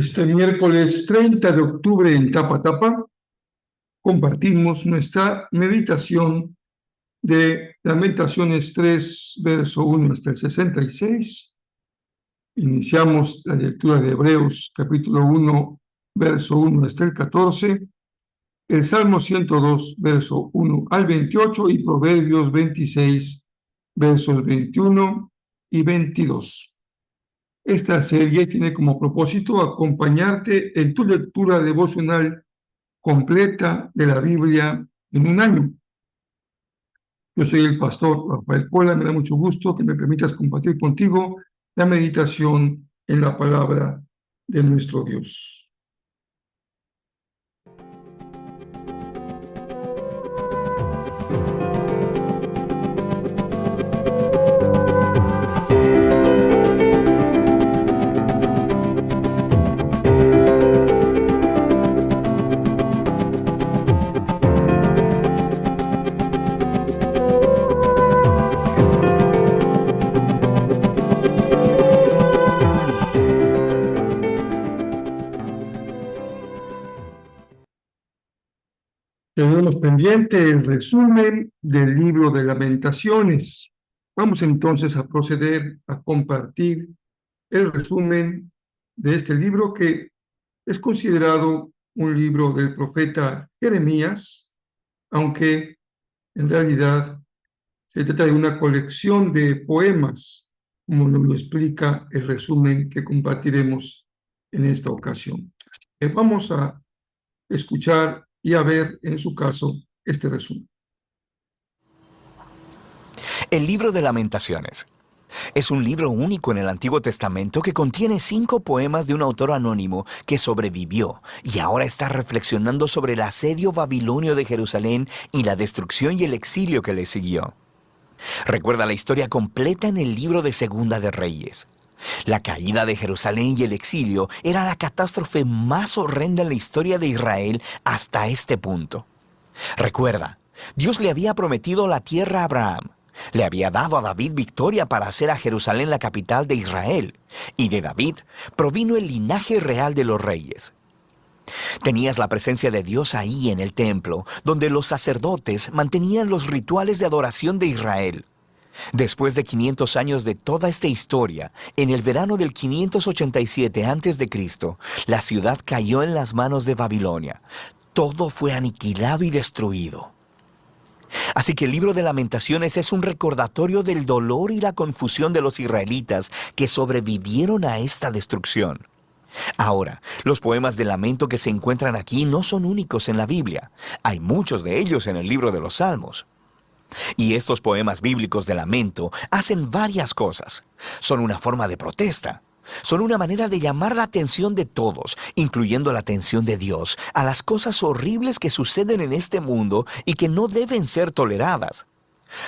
Este miércoles 30 de octubre en Tapa Tapa compartimos nuestra meditación de Lamentaciones 3, verso 1 hasta el 66. Iniciamos la lectura de Hebreos capítulo 1, verso 1 hasta el 14, el Salmo 102, verso 1 al 28 y Proverbios 26, versos 21 y 22. Esta serie tiene como propósito acompañarte en tu lectura devocional completa de la Biblia en un año. Yo soy el pastor Rafael Pola, me da mucho gusto que me permitas compartir contigo la meditación en la palabra de nuestro Dios. Tenemos pendiente el resumen del libro de Lamentaciones. Vamos entonces a proceder a compartir el resumen de este libro que es considerado un libro del profeta Jeremías, aunque en realidad se trata de una colección de poemas, como nos lo explica el resumen que compartiremos en esta ocasión. Vamos a escuchar y a ver, en su caso, este resumen. El libro de Lamentaciones es un libro único en el Antiguo Testamento que contiene 5 poemas de un autor anónimo que sobrevivió y ahora está reflexionando sobre el asedio babilonio de Jerusalén y la destrucción y el exilio que le siguió. Recuerda la historia completa en el libro de Segunda de Reyes. La caída de Jerusalén y el exilio era la catástrofe más horrenda en la historia de Israel hasta este punto. Recuerda, Dios le había prometido la tierra a Abraham. Le había dado a David victoria para hacer a Jerusalén la capital de Israel. Y de David provino el linaje real de los reyes. Tenías la presencia de Dios ahí en el templo, donde los sacerdotes mantenían los rituales de adoración de Israel. Después de 500 años de toda esta historia, en el verano del 587 a.C., la ciudad cayó en las manos de Babilonia. Todo fue aniquilado y destruido. Así que el libro de Lamentaciones es un recordatorio del dolor y la confusión de los israelitas que sobrevivieron a esta destrucción. Ahora, los poemas de lamento que se encuentran aquí no son únicos en la Biblia. Hay muchos de ellos en el libro de los Salmos. Y estos poemas bíblicos de lamento hacen varias cosas. Son una forma de protesta. Son una manera de llamar la atención de todos, incluyendo la atención de Dios, a las cosas horribles que suceden en este mundo y que no deben ser toleradas.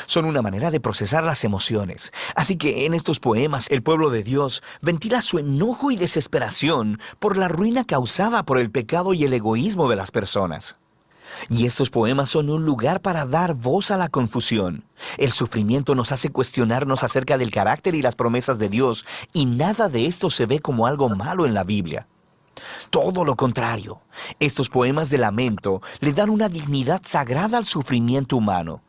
Son una manera de procesar las emociones. Así que en estos poemas el pueblo de Dios ventila su enojo y desesperación por la ruina causada por el pecado y el egoísmo de las personas. Y estos poemas son un lugar para dar voz a la confusión. El sufrimiento nos hace cuestionarnos acerca del carácter y las promesas de Dios, y nada de esto se ve como algo malo en la Biblia. Todo lo contrario, estos poemas de lamento le dan una dignidad sagrada al sufrimiento humano.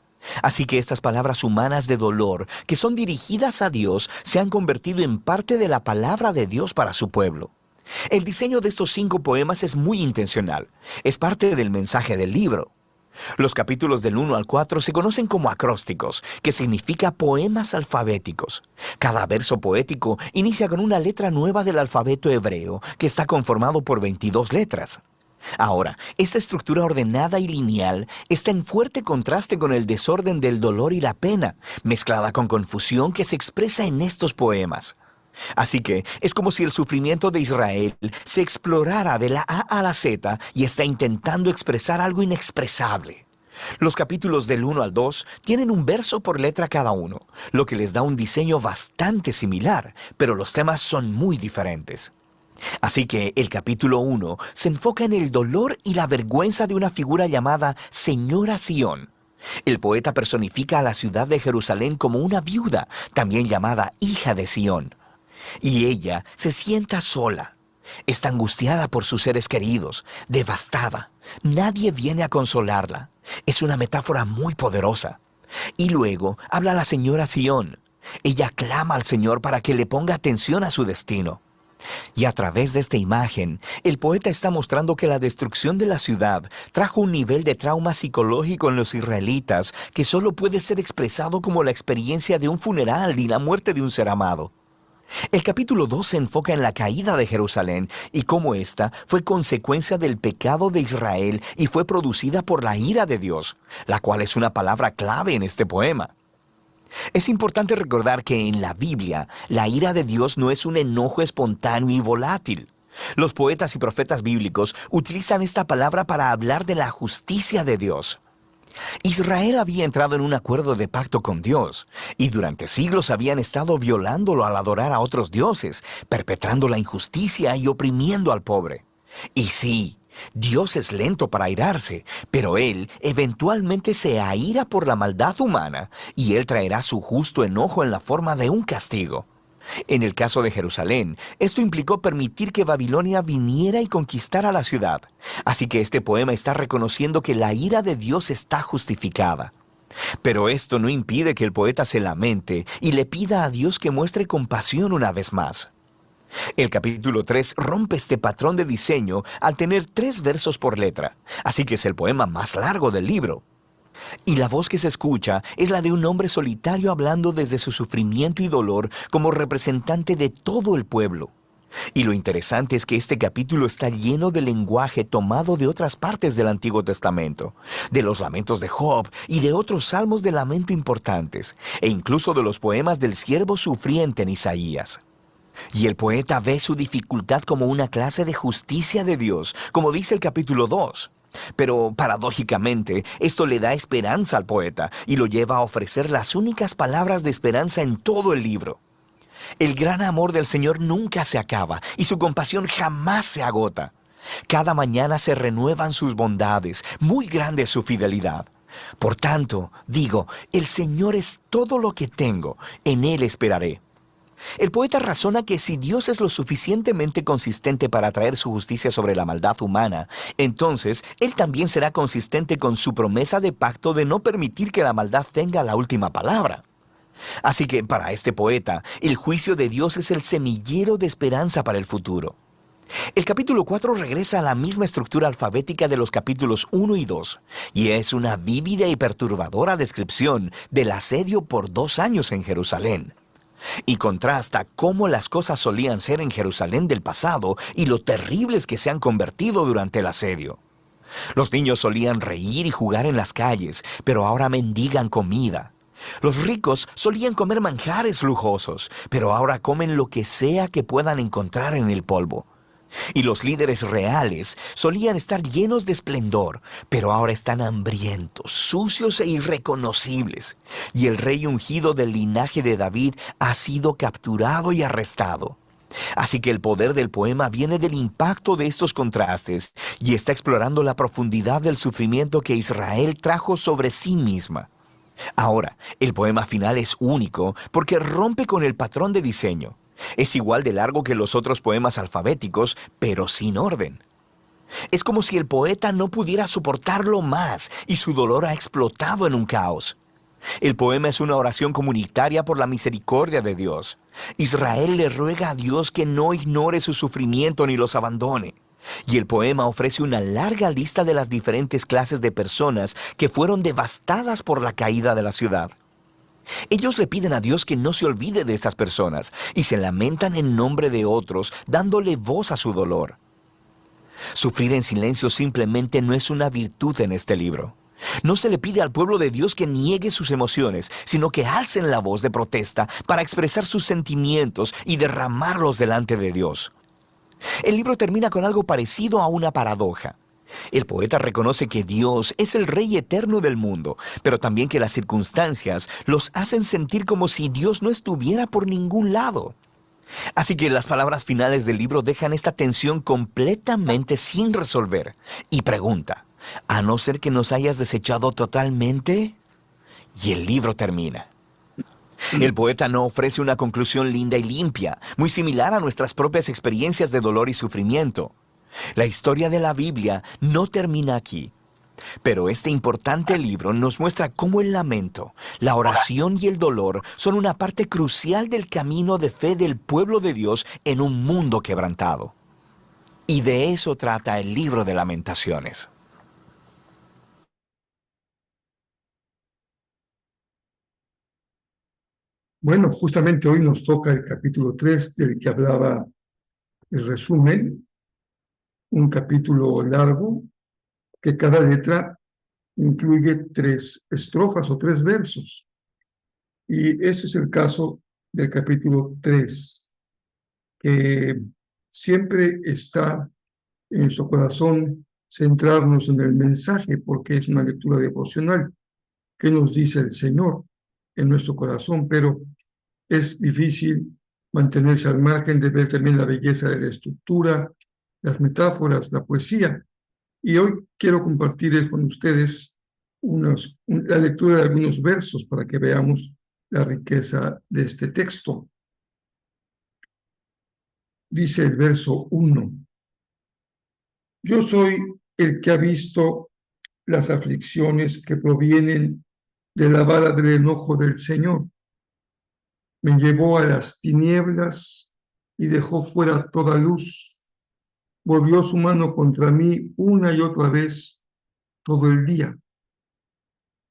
Así que estas palabras humanas de dolor, que son dirigidas a Dios, se han convertido en parte de la palabra de Dios para su pueblo. El diseño de estos 5 poemas es muy intencional. Es parte del mensaje del libro. Los capítulos del 1 al 4 se conocen como acrósticos, que significa poemas alfabéticos. Cada verso poético inicia con una letra nueva del alfabeto hebreo, que está conformado por 22 letras. Ahora, esta estructura ordenada y lineal está en fuerte contraste con el desorden del dolor y la pena, mezclada con confusión que se expresa en estos poemas. Así que es como si el sufrimiento de Israel se explorara de la A a la Z y está intentando expresar algo inexpresable. Los capítulos del 1 al 2 tienen un verso por letra cada uno, lo que les da un diseño bastante similar, pero los temas son muy diferentes. Así que el capítulo 1 se enfoca en el dolor y la vergüenza de una figura llamada Señora Sión. El poeta personifica a la ciudad de Jerusalén como una viuda, también llamada hija de Sión. Y ella se sienta sola. Está angustiada por sus seres queridos, devastada. Nadie viene a consolarla. Es una metáfora muy poderosa. Y luego habla la señora Sión. Ella clama al Señor para que le ponga atención a su destino. Y a través de esta imagen, el poeta está mostrando que la destrucción de la ciudad trajo un nivel de trauma psicológico en los israelitas que solo puede ser expresado como la experiencia de un funeral y la muerte de un ser amado. El capítulo 2 se enfoca en la caída de Jerusalén y cómo ésta fue consecuencia del pecado de Israel y fue producida por la ira de Dios, la cual es una palabra clave en este poema. Es importante recordar que en la Biblia, la ira de Dios no es un enojo espontáneo y volátil. Los poetas y profetas bíblicos utilizan esta palabra para hablar de la justicia de Dios. Israel había entrado en un acuerdo de pacto con Dios, y durante siglos habían estado violándolo al adorar a otros dioses, perpetrando la injusticia y oprimiendo al pobre. Y sí, Dios es lento para airarse, pero Él eventualmente se aira por la maldad humana, y Él traerá su justo enojo en la forma de un castigo. En el caso de Jerusalén, esto implicó permitir que Babilonia viniera y conquistara la ciudad. Así que este poema está reconociendo que la ira de Dios está justificada. Pero esto no impide que el poeta se lamente y le pida a Dios que muestre compasión una vez más. El capítulo 3 rompe este patrón de diseño al tener 3 versos por letra, así que es el poema más largo del libro. Y la voz que se escucha es la de un hombre solitario hablando desde su sufrimiento y dolor como representante de todo el pueblo. Y lo interesante es que este capítulo está lleno de lenguaje tomado de otras partes del Antiguo Testamento, de los lamentos de Job y de otros salmos de lamento importantes, e incluso de los poemas del siervo sufriente en Isaías. Y el poeta ve su dificultad como una clase de justicia de Dios, como dice el capítulo 2. Pero, paradójicamente, esto le da esperanza al poeta y lo lleva a ofrecer las únicas palabras de esperanza en todo el libro. El gran amor del Señor nunca se acaba y su compasión jamás se agota. Cada mañana se renuevan sus bondades, muy grande es su fidelidad. Por tanto, digo, el Señor es todo lo que tengo, en Él esperaré. El poeta razona que si Dios es lo suficientemente consistente para traer su justicia sobre la maldad humana, entonces Él también será consistente con su promesa de pacto de no permitir que la maldad tenga la última palabra. Así que para este poeta, el juicio de Dios es el semillero de esperanza para el futuro. El capítulo 4 regresa a la misma estructura alfabética de los capítulos 1 y 2, y es una vívida y perturbadora descripción del asedio por 2 años en Jerusalén. Y contrasta cómo las cosas solían ser en Jerusalén del pasado y lo terribles que se han convertido durante el asedio. Los niños solían reír y jugar en las calles, pero ahora mendigan comida. Los ricos solían comer manjares lujosos, pero ahora comen lo que sea que puedan encontrar en el polvo. Y los líderes reales solían estar llenos de esplendor, pero ahora están hambrientos, sucios e irreconocibles. Y el rey ungido del linaje de David ha sido capturado y arrestado. Así que el poder del poema viene del impacto de estos contrastes y está explorando la profundidad del sufrimiento que Israel trajo sobre sí misma. Ahora, el poema final es único porque rompe con el patrón de diseño. Es igual de largo que los otros poemas alfabéticos, pero sin orden. Es como si el poeta no pudiera soportarlo más y su dolor ha explotado en un caos. El poema es una oración comunitaria por la misericordia de Dios. Israel le ruega a Dios que no ignore su sufrimiento ni los abandone. Y el poema ofrece una larga lista de las diferentes clases de personas que fueron devastadas por la caída de la ciudad. Ellos le piden a Dios que no se olvide de estas personas y se lamentan en nombre de otros, dándole voz a su dolor. Sufrir en silencio simplemente no es una virtud en este libro. No se le pide al pueblo de Dios que niegue sus emociones, sino que alcen la voz de protesta para expresar sus sentimientos y derramarlos delante de Dios. El libro termina con algo parecido a una paradoja. El poeta reconoce que Dios es el Rey eterno del mundo, pero también que las circunstancias los hacen sentir como si Dios no estuviera por ningún lado. Así que las palabras finales del libro dejan esta tensión completamente sin resolver y pregunta, ¿a no ser que nos hayas desechado totalmente? Y el libro termina. El poeta no ofrece una conclusión linda y limpia, muy similar a nuestras propias experiencias de dolor y sufrimiento. La historia de la Biblia no termina aquí. Pero este importante libro nos muestra cómo el lamento, la oración y el dolor son una parte crucial del camino de fe del pueblo de Dios en un mundo quebrantado. Y de eso trata el libro de Lamentaciones. Bueno, justamente hoy nos toca el capítulo 3 del que hablaba el resumen, un capítulo largo que cada letra incluye 3 estrofas o 3 versos. Y este es el caso del capítulo 3, que siempre está en nuestro corazón centrarnos en el mensaje, porque es una lectura devocional que nos dice el Señor en nuestro corazón, pero es difícil mantenerse al margen de ver también la belleza de la estructura, las metáforas, la poesía. Y hoy quiero compartir con ustedes la lectura de algunos versos para que veamos la riqueza de este texto. Dice el verso 1: Yo soy el que ha visto las aflicciones que provienen de la vara del enojo del Señor. Me llevó a las tinieblas y dejó fuera toda luz. Volvió su mano contra mí una y otra vez todo el día.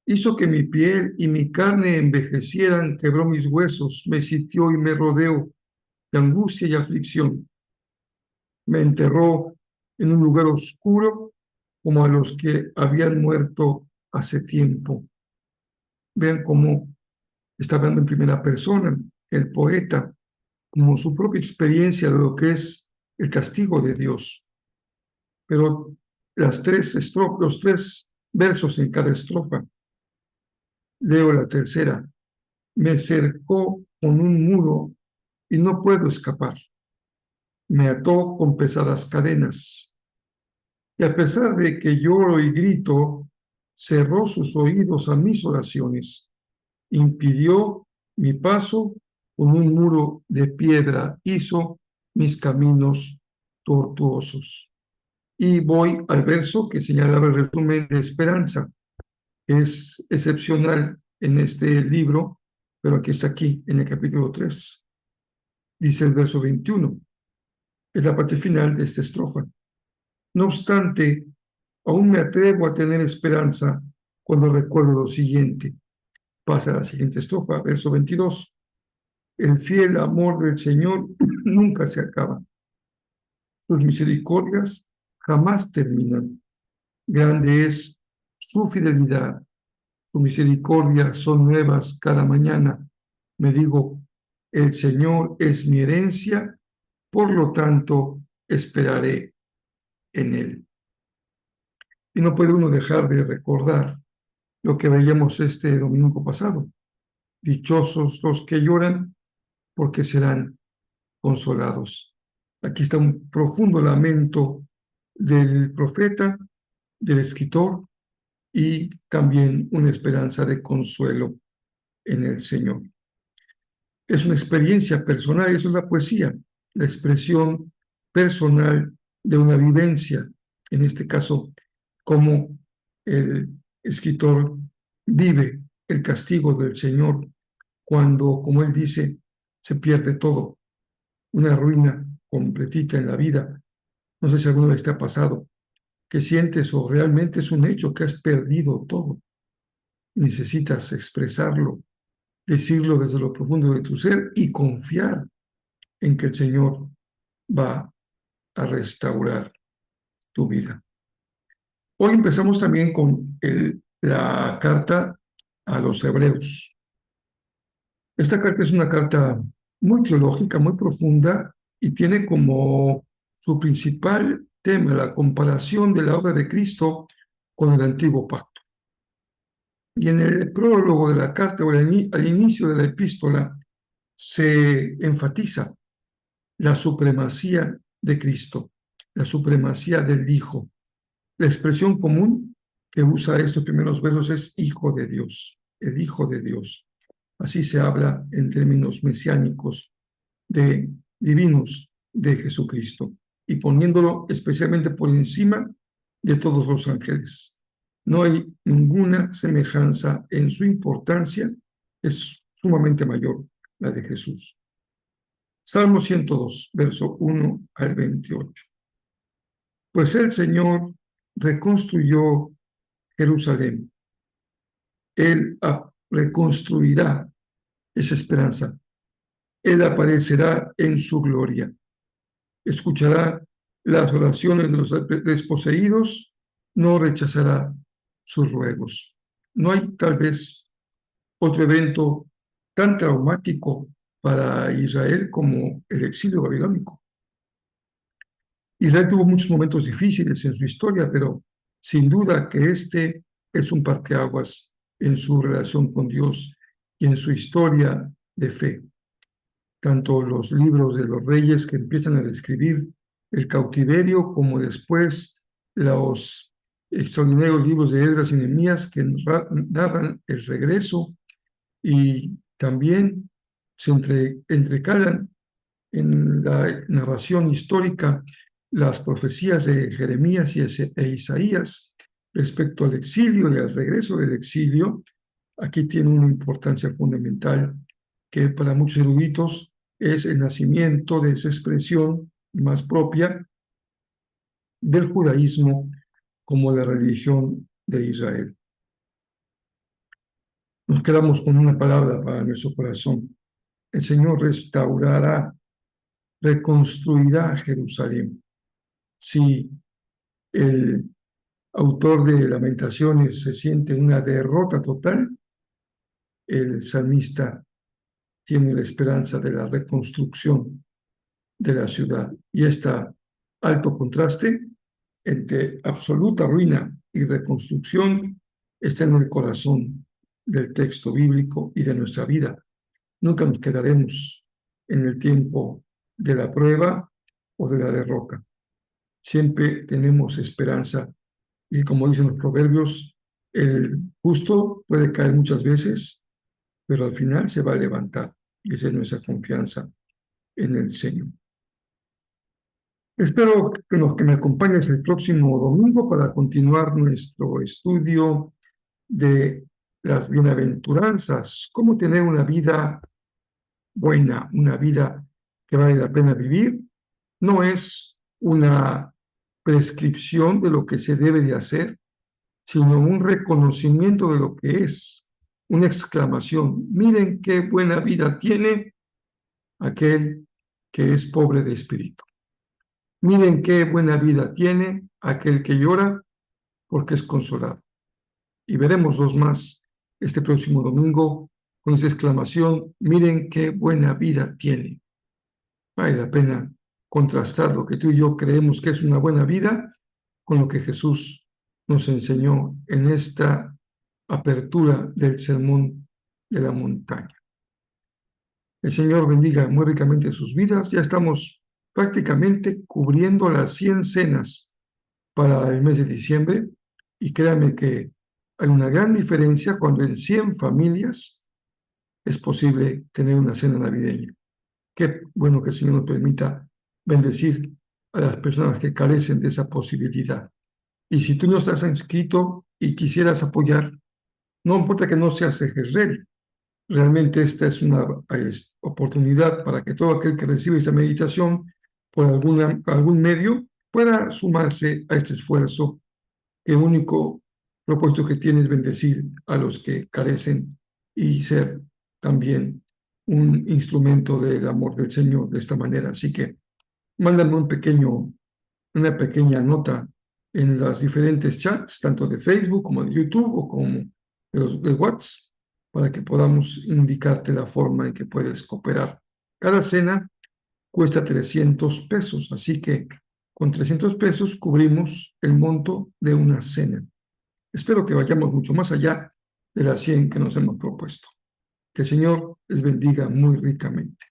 Hizo que mi piel y mi carne envejecieran, quebró mis huesos, me sitió y me rodeó de angustia y aflicción. Me enterró en un lugar oscuro como a los que habían muerto hace tiempo. Vean cómo está hablando en primera persona el poeta, como su propia experiencia de lo que es el castigo de Dios. Pero los 3 versos en cada estrofa. Leo la tercera: me cercó con un muro y no puedo escapar. Me ató con pesadas cadenas. Y a pesar de que lloro y grito, cerró sus oídos a mis oraciones. Impidió mi paso con un muro de piedra. Hizo mis caminos tortuosos. Y voy al verso que señalaba el resumen de esperanza. Es excepcional en este libro, pero aquí está en el capítulo 3. Dice el verso 21, es la parte final de esta estrofa. No obstante, aún me atrevo a tener esperanza cuando recuerdo lo siguiente. Pasa a la siguiente estrofa, verso 22. El fiel amor del Señor nunca se acaba. Sus misericordias jamás terminan. Grande es su fidelidad. Su misericordia son nuevas cada mañana. Me digo, el Señor es mi herencia, por lo tanto esperaré en Él. Y no puede uno dejar de recordar lo que veíamos este domingo pasado. Dichosos los que lloran, porque serán consolados. Aquí está un profundo lamento del profeta, del escritor, y también una esperanza de consuelo en el Señor. Es una experiencia personal, eso es la poesía, la expresión personal de una vivencia, en este caso, cómo el escritor vive el castigo del Señor cuando, como él dice, se pierde todo, una ruina completita en la vida. No sé si alguna vez te ha pasado que sientes o realmente es un hecho que has perdido todo. Necesitas expresarlo, decirlo desde lo profundo de tu ser y confiar en que el Señor va a restaurar tu vida. Hoy empezamos también con la carta a los Hebreos. Esta carta es una carta muy teológica, muy profunda, y tiene como su principal tema la comparación de la obra de Cristo con el antiguo pacto. Y en el prólogo de la carta, o al inicio de la epístola, se enfatiza la supremacía de Cristo, la supremacía del Hijo. La expresión común que usa estos primeros versos es Hijo de Dios, el Hijo de Dios. Así se habla en términos mesiánicos de divinos de Jesucristo y poniéndolo especialmente por encima de todos los ángeles. No hay ninguna semejanza en su importancia, es sumamente mayor la de Jesús. Salmo 102, verso 1 al 28. Pues el Señor reconstruyó Jerusalén. Él reconstruirá esa esperanza. Él aparecerá en su gloria. Escuchará las oraciones de los desposeídos, no rechazará sus ruegos. No hay tal vez otro evento tan traumático para Israel como el exilio babilónico. Israel tuvo muchos momentos difíciles en su historia, pero sin duda que este es un parteaguas en su relación con Dios y en su historia de fe. Tanto los libros de los reyes que empiezan a describir el cautiverio, como después los extraordinarios libros de Esdras y Nehemías que narran el regreso y también se entrecalan en la narración histórica las profecías de Jeremías e Isaías respecto al exilio y al regreso del exilio. Aquí tiene una importancia fundamental que para muchos eruditos es el nacimiento de esa expresión más propia del judaísmo como la religión de Israel. Nos quedamos con una palabra para nuestro corazón. El Señor restaurará, reconstruirá Jerusalén. Si el autor de Lamentaciones se siente una derrota total, el salmista tiene la esperanza de la reconstrucción de la ciudad. Y este alto contraste entre absoluta ruina y reconstrucción está en el corazón del texto bíblico y de nuestra vida. Nunca nos quedaremos en el tiempo de la prueba o de la derrota. Siempre tenemos esperanza y como dicen los proverbios, el justo puede caer muchas veces, pero al final se va a levantar. Y esa es nuestra confianza en el Señor. Espero que me acompañes el próximo domingo para continuar nuestro estudio de las bienaventuranzas, cómo tener una vida buena, una vida que vale la pena vivir. No es una prescripción de lo que se debe de hacer, sino un reconocimiento de lo que es, una exclamación. Miren qué buena vida tiene aquel que es pobre de espíritu. Miren qué buena vida tiene aquel que llora porque es consolado. Y veremos dos más este próximo domingo con esa exclamación, miren qué buena vida tiene. Vale la pena contrastar lo que tú y yo creemos que es una buena vida con lo que Jesús nos enseñó en esta apertura del sermón de la montaña. El Señor bendiga muy ricamente sus vidas. Ya estamos prácticamente cubriendo las 100 cenas para el mes de diciembre y créanme que hay una gran diferencia cuando en 100 familias es posible tener una cena navideña. Qué bueno que el Señor nos permita bendecir a las personas que carecen de esa posibilidad. Y si tú no estás inscrito y quisieras apoyar, no importa que no seas ejército, realmente esta es una oportunidad para que todo aquel que recibe esta meditación por algún medio pueda sumarse a este esfuerzo. El único propósito que tiene es bendecir a los que carecen y ser también un instrumento del amor del Señor de esta manera. Así que mándame una pequeña nota en los diferentes chats, tanto de Facebook como de YouTube o como de los de WhatsApp, para que podamos indicarte la forma en que puedes cooperar. Cada cena cuesta 300 pesos, así que con 300 pesos cubrimos el monto de una cena. Espero que vayamos mucho más allá de las 100 que nos hemos propuesto. Que el Señor les bendiga muy ricamente.